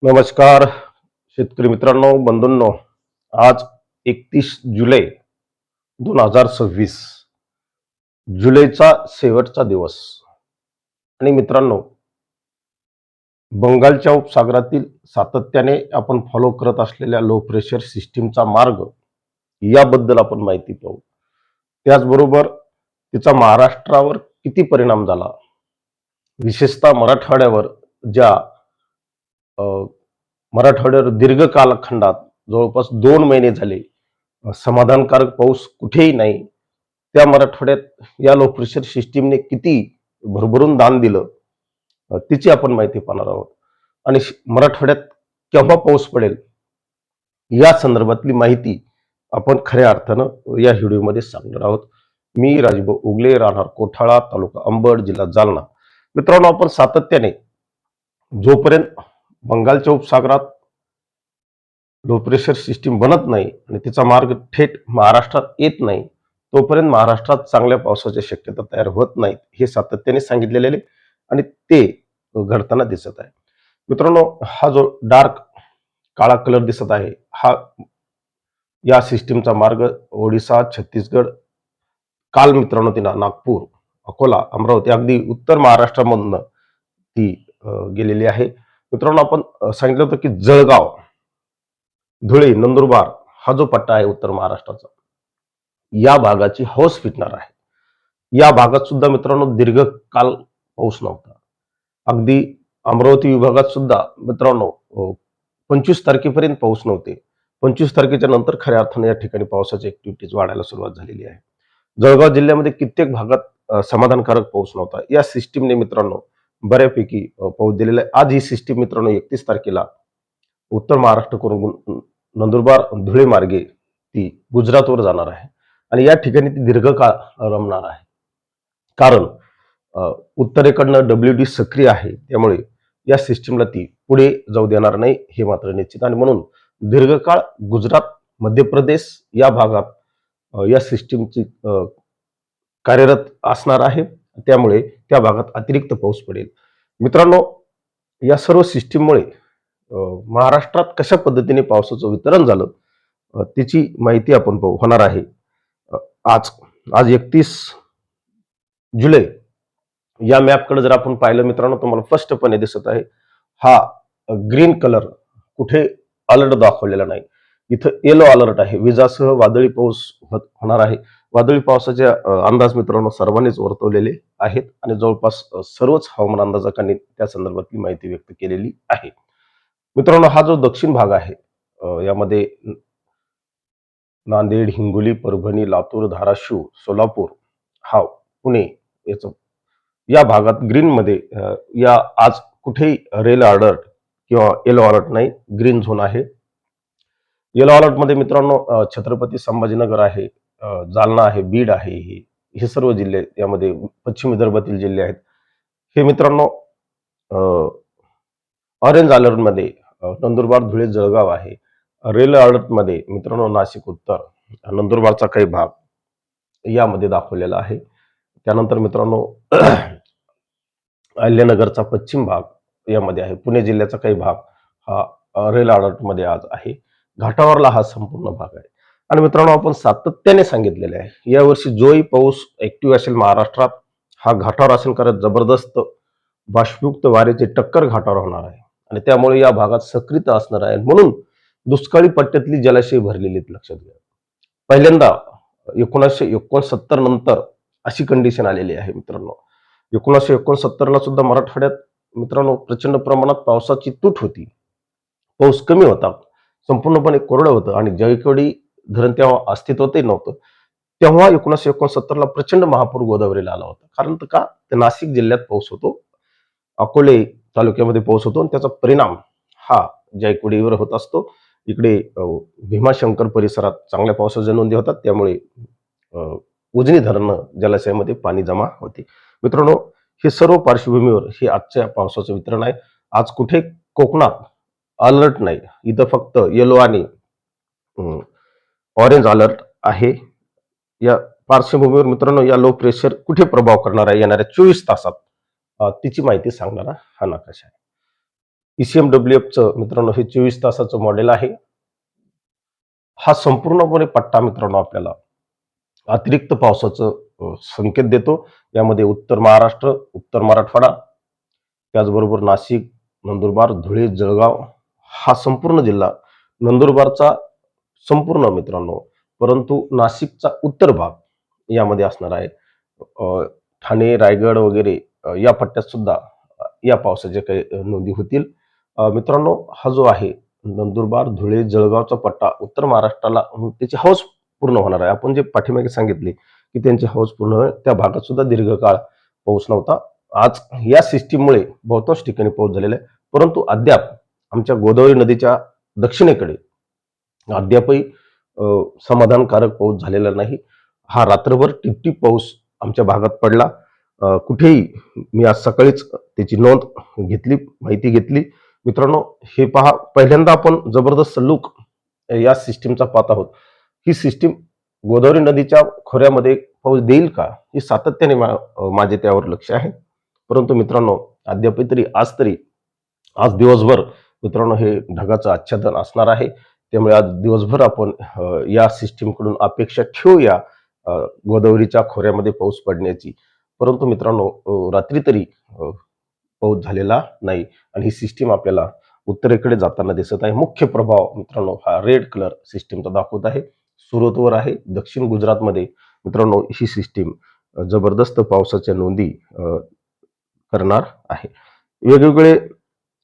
नमस्कार शेतकरी मित्रांनो, बंधूंनो. आज 31 जुलै 2026, जुलैचा शेवटचा दिवस. आणि मित्रांनो, बंगालच्या उपसागरातील सातत्याने आपण फॉलो करत असलेल्या लो प्रेशर सिस्टीमचा मार्ग याबद्दल आपण माहिती पाहू. त्याचबरोबर तिचा महाराष्ट्रावर किती परिणाम झाला, विशेषतः मराठवाड्यावर. ज्या अ, मराठवाड्यावर दीर्घ कालखंडात जवळपास 2 महिने झाले समाधानकारक पाऊस कुठेही नाही. त्या मराठवाड्यात या लो प्रेशर सिस्टीमने किती भरभरून दान दिलं, तिची आपण माहिती पाहणार आहोत. आणि मराठवाड्यात केव्हा पाऊस पडेल या संदर्भातली माहिती आपण खऱ्या अर्थानं या व्हिडिओमध्ये सांगणार आहोत. मी राजभाऊ उगले, राहणार कोठाळा, तालुका अंबड, जिल्हा जालना. मित्रांनो, आपण सातत्याने जोपर्यंत बंगालच्या उपसागरात लो प्रेशर सिस्टीम बनत नाही आणि तिचा मार्ग थेट महाराष्ट्रात येत नाही, तोपर्यंत महाराष्ट्रात चांगल्या पावसाच्या शक्यता तयार होत नाहीत, हे सातत्याने सांगितलेले आणि ते घडताना दिसत आहे. मित्रांनो, हा जो डार्क काळा कलर दिसत आहे, हा या सिस्टीमचा मार्ग ओडिसा, छत्तीसगड, काल मित्रांनो तिना नागपूर, अकोला, अमरावती, अगदी उत्तर महाराष्ट्रामधनं ती गेलेली आहे. मित्रांनो, आपण सांगितलं होतं की जळगाव, धुळे, नंदुरबार हा जो पट्टा आहे उत्तर महाराष्ट्राचा, या भागाची हौस फिटणार आहे. या भागात सुद्धा मित्रांनो दीर्घकाल पाऊस नव्हता. अगदी अमरावती विभागात सुद्धा मित्रांनो 25 तारखेपर्यंत पाऊस नव्हते. 25 तारखेच्या नंतर खऱ्या अर्थाने या ठिकाणी पावसाची ऍक्टिव्हिटीज वाढायला सुरुवात झालेली आहे. जळगाव जिल्ह्यामध्ये कित्येक भागात समाधानकारक पाऊस नव्हता. या सिस्टीमने मित्रांनो बऱ्यापैकी पाऊस दिलेला आहे. आज ही सिस्टीम मित्रांनो 31 तारखेला उत्तर महाराष्ट्र करून नंदुरबार, धुळे मार्गे ती गुजरातवर जाणार आहे आणि या ठिकाणी ती दीर्घकाळ रमणार आहे. कारण उत्तरेकडनं WD सक्रिय आहे, त्यामुळे या सिस्टीमला ती पुढे जाऊ देणार नाही, हे मात्र निश्चित. आणि म्हणून दीर्घकाळ गुजरात, मध्य प्रदेश या भागात या सिस्टीमची कार्यरत असणार आहे. त्यामुळे त्या भागात अतिरिक्त पाऊस पडेल. मित्रांनो, या सर्व सिस्टीममुळे महाराष्ट्रात कशा पद्धतीने पावसाचं वितरण झालं, त्याची माहिती आपण होणार आहे. आज आज 31 जुलै. या मॅपकडे जर आपण पाहिलं मित्रांनो, तुम्हाला स्पष्टपणे दिसत आहे हा ग्रीन कलर, कुठे अलर्ट दाखवलेला नाही. इथं येलो अलर्ट आहे. विजासह वादळी पाऊस होणार आहे. वादळी पावसाचे अंदाज मित्रांनो सर्वांनीच वर्तवलेले आहेत आणि जवळपास सर्वच हवामान अंदाजकांनी त्या संदर्भातली माहिती व्यक्त केलेली आहे. मित्रांनो, हा जो दक्षिण भाग आहे, यामध्ये नांदेड, हिंगोली, परभणी, लातूर, धाराशिव, सोलापूर, हा पुणे, याचं या भागात ग्रीनमध्ये या आज कुठेही रेड अलर्ट किंवा येलो अलर्ट नाही, ग्रीन झोन आहे. येलो अलर्ट मध्ये मित्रांनो छत्रपती संभाजीनगर आहे, जालना आहे, बीड आहे, हे सर्व जिल्हे, यामध्ये पश्चिम विदर्भातील जिल्हे आहेत. हे मित्रांनो ऑरेंज अलर्ट मध्ये नंदुरबार, धुळे, जळगाव आहे. रेड अलर्ट मध्ये मित्रांनो नाशिक उत्तर, नंदुरबारचा काही भाग यामध्ये दाखवलेला आहे. त्यानंतर मित्रांनो अहिल्यानगरचा पश्चिम भाग यामध्ये आहे. पुणे जिल्ह्याचा काही भाग हा रेड अलर्ट मध्ये आज आहे. घाटावरला हा संपूर्ण भाग आहे. आणि मित्रांनो, आपण सातत्याने सांगितलेले आहे, यावर्षी जोही पाऊस ऍक्टिव्ह असेल महाराष्ट्रात, हा घाटावर असेल, कारण जबरदस्त बाष्पयुक्त वाऱ्याची टक्कर घाटावर होणार आहे आणि त्यामुळे या भागात सक्रियता असणार आहे. म्हणून दुष्काळी पट्ट्यातली जलाशय भरलेली आहेत, लक्षात घ्या. पहिल्यांदा 1969 नंतर अशी कंडिशन आलेली आहे मित्रांनो. 1969ला सुद्धा मराठवाड्यात मित्रांनो प्रचंड प्रमाणात पावसाची तूट होती. पाऊस कमी होता, संपूर्णपणे कोरडं होतं आणि जायकवाडी धरण तेव्हा अस्तित्वातही नव्हतं. तेव्हा 1969ला प्रचंड महापूर गोदावरीला आला होता. कारण का, तर नाशिक जिल्ह्यात पाऊस होतो, अकोले तालुक्यामध्ये पाऊस होतो आणि त्याचा परिणाम हा जायकवाडीवर होत असतो. इकडे भीमाशंकर परिसरात चांगल्या पावसाच्या नोंदी होतात, त्यामुळे उजनी धरण जलाशयामध्ये पाणी जमा होते. मित्रांनो, हे सर्व पार्श्वभूमीवर हे आजच्या पावसाचं वितरण आहे. आज कुठे कोकणात अलर्ट नाही, इथं फक्त येलो आणि ऑरेंज अलर्ट आहे. या पार्श्वभूमीवर मित्रांनो या लो प्रेशर कुठे प्रभाव करणार आहे येणाऱ्या 24 तासात, तिची माहिती सांगणारा हा नकाशा आहे. ECMWFचं मित्रांनो हे 24 तासाचं मॉडेल आहे. हा संपूर्णपणे पट्टा मित्रांनो आपल्याला अतिरिक्त पावसाचं संकेत देतो. यामध्ये उत्तर महाराष्ट्र, उत्तर मराठवाडा, त्याचबरोबर नाशिक, नंदुरबार, धुळे, जळगाव हा संपूर्ण जिल्हा, नंदुरबारचा संपूर्ण मित्रांनो, परंतु नाशिकचा उत्तर भाग यामध्ये असणार आहे. ठाणे, रायगड वगैरे या पट्ट्यात सुद्धा या पावसाच्या काही नोंदी होतील. मित्रांनो, हा जो आहे नंदुरबार, धुळे, जळगावचा पट्टा उत्तर महाराष्ट्राला त्याची हौस पूर्ण होणार आहे. आपण जे पाठीमागे सांगितले की त्यांची हौस पूर्ण होईल, त्या भागात सुद्धा दीर्घकाळ पाऊस नव्हता. आज या सिस्टीममुळे बहुतांश ठिकाणी पाऊस झालेला आहे, परंतु अद्याप आमच्या गोदावरी नदीच्या दक्षिणेकडे अद्यापही समाधानकारक पाऊस झालेला नाही. हा रात्रभर टिपटिप पाऊस आमच्या भागात पडला. कुठेही मी आज सकाळीच त्याची नोंद घेतली, माहिती घेतली. मित्रांनो, हे पहा, पहिल्यांदा आपण जबरदस्त लूक या सिस्टीमचा पाहत आहोत. ही सिस्टीम गोदावरी नदीच्या खोऱ्यामध्ये पाऊस देईल का, ही सातत्याने माझे त्यावर लक्ष आहे. परंतु मित्रांनो, अद्याप तरी आज दिवसभर मित्रांनो हे ढगाचं आच्छादन असणार आहे. त्यामुळे आज दिवसभर आपण या सिस्टीमकडून अपेक्षा ठेवूया गोदावरीच्या खोऱ्यामध्ये पाऊस पडण्याची. परंतु मित्रांनो, रात्री तरी पाऊस झालेला नाही आणि ही सिस्टीम आपल्याला उत्तरेकडे जाताना दिसत आहे. मुख्य प्रभाव मित्रांनो हा रेड कलर सिस्टीमचा दाखवत आहे, सुरतवर आहे. दक्षिण गुजरातमध्ये मित्रांनो ही सिस्टीम जबरदस्त पावसाच्या नोंदी करणार आहे. वेगवेगळे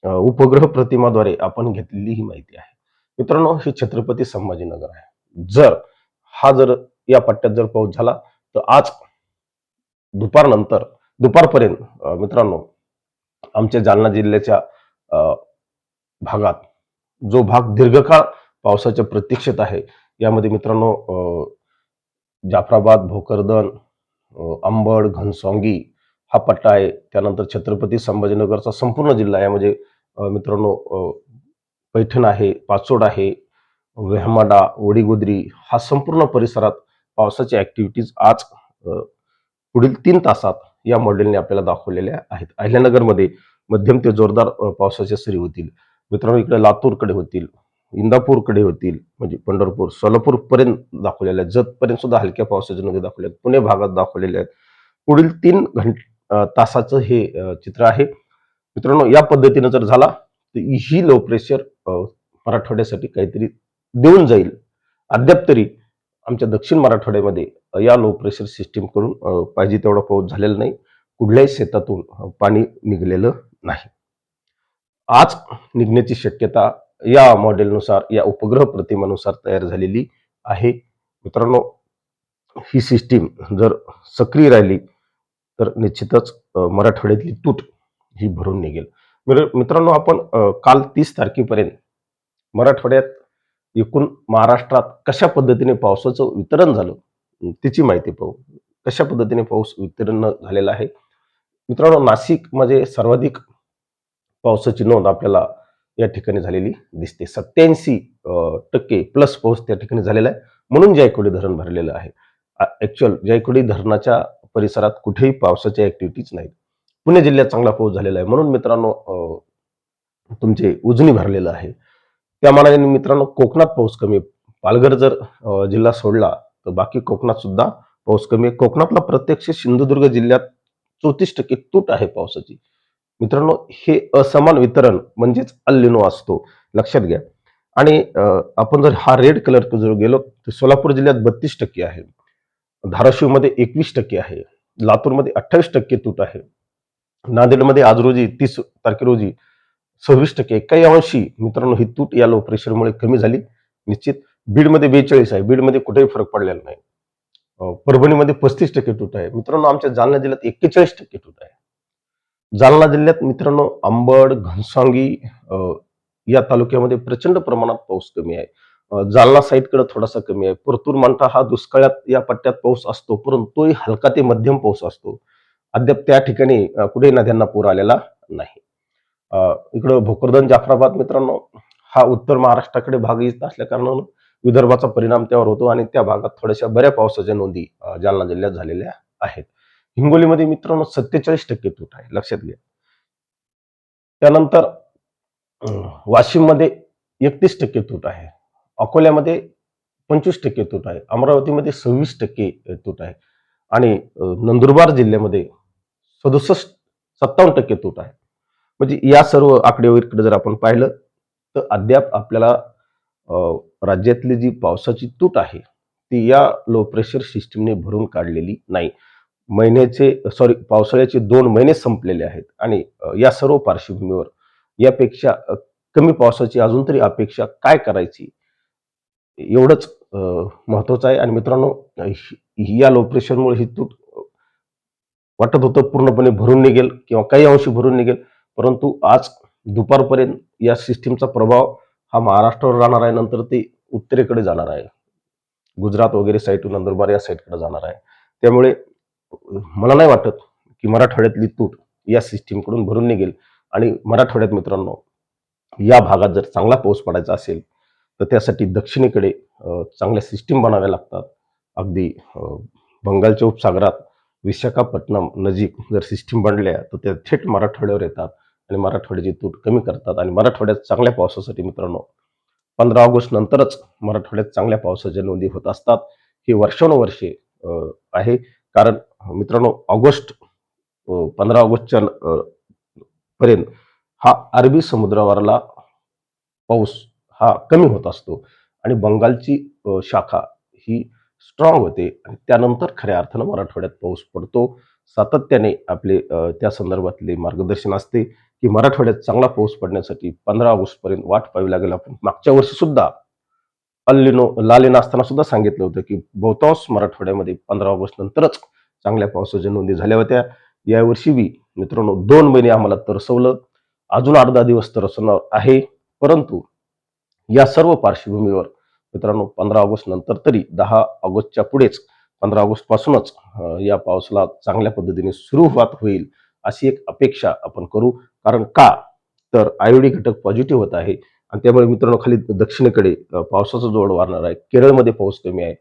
उपग्रह प्रतिमाद्वारे आपण घेतलेली ही माहिती आहे. मित्रांनो, हे छत्रपती संभाजीनगर आहे. जर या पट्ट्यात जर पाऊस झाला तर आज दुपारपर्यंत मित्रांनो आमच्या जालना जिल्ह्याच्या भागात जो भाग दीर्घकाळ पावसाच्या प्रतीक्षेत आहे, यामध्ये मित्रांनो जाफराबाद, भोकरदन, अंबड, घनसावंगी हा पट्टा आहे. त्यानंतर छत्रपती संभाजीनगरचा संपूर्ण जिल्हा, यामध्ये मित्रांनो पैठण आहे, पाचोड आहे, वेहमाडा, वडीगुद्री हा संपूर्ण परिसरात पावसाची ऍक्टिव्हिटीज आज पुढील 3 तासात या मॉडेलने आपल्याला दाखवलेल्या आहेत. अहिल्यानगरमध्ये मध्यम ते जोरदार पावसाच्या सरी होतील. मित्रांनो, इकडे लातूरकडे होतील, इंदापूरकडे होतील, म्हणजे पंढरपूर, सोलापूर पर्यंत दाखवलेल्या आहेत. जतपर्यंत सुद्धा हलक्या पावसाच्या नदी दाखवल्या आहेत. पुणे भागात दाखवलेल्या आहेत. पुढील 3 तासाचं हे चित्र आहे. मित्रांनो, या पद्धतीनं जर झाला तर ही लो प्रेशर मराठवाड्यासाठी काहीतरी देऊन जाईल. अद्याप तरी आमच्या दक्षिण मराठवाड्यामध्ये या लो प्रेशर सिस्टीम कडून पाहिजे तेवढा पाऊस झालेला नाही. कुठल्याही शेतातून पाणी निघलेलं नाही. आज निघण्याची शक्यता या मॉडेलनुसार, या उपग्रह प्रतिमानुसार तयार झालेली आहे. मित्रांनो, ही सिस्टीम जर सक्रिय राहिली तर निश्चितच मराठवाड्यातली तूट ही भरून निघेल. मित्रांनो, आपण काल 30 तारखेपर्यंत मराठवाड्यात एकूण महाराष्ट्रात कशा पद्धतीने पावसाचं वितरण झालं त्याची माहिती पाहू. कशा पद्धतीने पाऊस वितरण झालेला आहे. मित्रांनो, नाशिक मध्ये सर्वाधिक पावसाची नोंद आपल्याला या ठिकाणी झालेली दिसते. 87% प्लस पाऊस त्या ठिकाणी झालेला आहे, म्हणून जायकवाडी धरण भरलेलं आहे. ऍक्च्युअल जायकवाडी धरणाच्या परिसरात कुठेही पावसाच्या ऍक्टिव्हिटीज नाहीत. पुणे जिल्ह्यात चांगला पाऊस झालेला आहे, म्हणून मित्रांनो तुमचे उजनी भरलेलं आहे. त्या मानाने मित्रांनो कोकणात पाऊस कमी आहे. पालघर जर जिल्हा सोडला तर बाकी कोकणात सुद्धा पाऊस कमी आहे. कोकणातला प्रत्यक्ष सिंधुदुर्ग जिल्ह्यात 34% तूट आहे पावसाची. मित्रांनो, हे असमान वितरण म्हणजेच अल निनो असतो, लक्षात घ्या. आणि आपण जर हा रेड कलर जर गेलो तर सोलापूर जिल्ह्यात 32% आहे, धाराशिवमध्ये 21% आहे, लातूरमध्ये 28% तूट आहे, नांदेडमध्ये आज रोजी 30 तारखे रोजी 26%, काही अंशी मित्रांनो ही तूट या लो प्रेशरमुळे कमी झाली निश्चित. बीडमध्ये 42 आहे, बीडमध्ये कुठेही फरक पडलेला नाही. परभणीमध्ये 35% तूट आहे. मित्रांनो, आमच्या जालना जिल्ह्यात 41% तूट आहे. जालना जिल्ह्यात मित्रांनो अंबड, घनसावंगी या तालुक्यामध्ये प्रचंड प्रमाणात पाऊस कमी आहे. जालना साईडकडे थोडासा कमी आहे. परतूर मांठा हा दुष्काळात या पट्ट्यात पाऊस असतो, परंतु तोही हलका ते मध्यम पाऊस असतो. अद्याप त्या ठिकाणी कुठेही नद्यांना पूर आलेला नाही. इकडं भोकरदन, जाफराबाद मित्रांनो हा उत्तर महाराष्ट्राकडे भाग येत असल्या कारणानं विदर्भाचा परिणाम त्यावर होतो आणि त्या भागात थोड्याशा बऱ्या पावसाच्या नोंदी जालना जिल्ह्यात झालेल्या आहेत. हिंगोलीमध्ये मित्रांनो 47% तूट आहे, लक्षात घ्या. त्यानंतर वाशिममध्ये 31% तूट आहे. अकोल्यामध्ये 25% तूट आहे. अमरावतीमध्ये 26% तूट आहे आणि नंदुरबार जिल्ह्यामध्ये 57% तूट आहे. म्हणजे या सर्व आकडेवारीकडे जर आपण पाहिलं तर अद्याप आपल्याला अ, राज्यातली जी पावसाची तूट आहे ती या लो प्रेशर सिस्टीमने भरून काढलेली नाही. पावसाळ्याचे 2 महिने संपलेले आहेत आणि या सर्व पार्श्वभूमीवर यापेक्षा कमी पावसाची अजून तरी अपेक्षा काय करायची एवढंच महत्वाचं आहे. आणि मित्रांनो, या लो प्रेशरमुळे ही तूट वाटत होतं पूर्णपणे भरून निघेल किंवा काही अंशी भरून निघेल, परंतु आज दुपारपर्यंत या सिस्टीमचा प्रभाव हा महाराष्ट्रावर राहणार आहे. नंतर ते उत्तरेकडे जाणार आहे, गुजरात वगैरे साईड नंदुरबार या साईडकडे जाणार आहे. त्यामुळे मला नाही वाटत की मराठवाड्यातली तूट या सिस्टीमकडून भरून निघेल. आणि मराठवाड्यात मित्रांनो, या भागात जर चांगला पाऊस पडायचा असेल तर त्यासाठी दक्षिणेकडे चांगल्या सिस्टीम बनाव्या लागतात. अगदी बंगालच्या उपसागरात विशाखापट्टणम नजीक जर सिस्टीम बनल्या तर त्या थेट मराठवाड्यावर येतात आणि मराठवाड्याची तूट कमी करतात. आणि मराठवाड्यात चांगल्या पावसासाठी मित्रांनो 15 ऑगस्ट नंतरच मराठवाड्यात चांगल्या पावसाच्या नोंदी होत असतात. ही वर्षानुवर्षे आहे. कारण मित्रांनो, 15 ऑगस्टच्या पर्यंत हा अरबी समुद्रावरला पाऊस हा कमी होत असतो आणि बंगालची शाखा ही स्ट्रॉंग होते आणि त्यानंतर खऱ्या अर्थानं मराठवाड्यात पाऊस पडतो. सातत्याने आपले त्या संदर्भातले मार्गदर्शन असते की मराठवाड्यात चांगला पाऊस पडण्यासाठी 15 ऑगस्ट पर्यंत वाट पाहावी लागेल. आपण मागच्या वर्षी सुद्धा लालिनो असताना सुद्धा सांगितलं होतं की बहुतांश मराठवाड्यामध्ये 15 ऑगस्ट नंतरच चांगल्या पावसाच्या नोंदी झाल्या होत्या. यावर्षी बी मित्रांनो 2 महिने आम्हाला तरसवलं, अजून 8-10 दिवस तरसवणार आहे. परंतु या सर्व पार्श्वभूमीवर मित्रांनो 15 ऑगस्ट नंतर तरी 10 ऑगस्टच्या पुढेच 15 ऑगस्ट पासूनच या पावसाला चांगल्या पद्धतीने सुरुवात होईल अशी एक अपेक्षा आपण करू. कारण का तर आयोडी घटक पॉझिटिव्ह होत आहे आणि त्यामुळे मित्रांनो खाली दक्षिणेकडे पावसाचा जोर वाढणार आहे. केरळमध्ये पाऊस कमी आहे.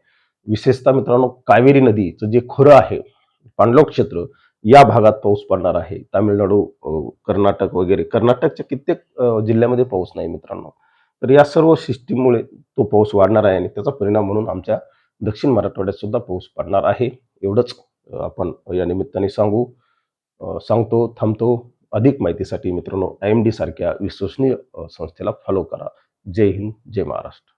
विशेषतः मित्रांनो कावेरी नदीचं जे खोरं आहे, पाणलोट क्षेत्र, या भागात पाऊस पडणार आहे. तामिळनाडू, कर्नाटक वगैरे, कर्नाटकच्या कित्येक जिल्ह्यामध्ये पाऊस नाही मित्रांनो. तर या सर्व सिस्टीममुळे तो पाऊस वाढणार आहे आणि त्याचा परिणाम म्हणून आमच्या दक्षिण मराठवाड्यात सुद्धा पाऊस पडणार आहे. एवढंच आपण या निमित्ताने सांगतो, थांबतो. अधिक माहितीसाठी मित्रांनो IMD सारख्या विश्वसनीय संस्थेला फॉलो करा. जय हिंद, जय महाराष्ट्र.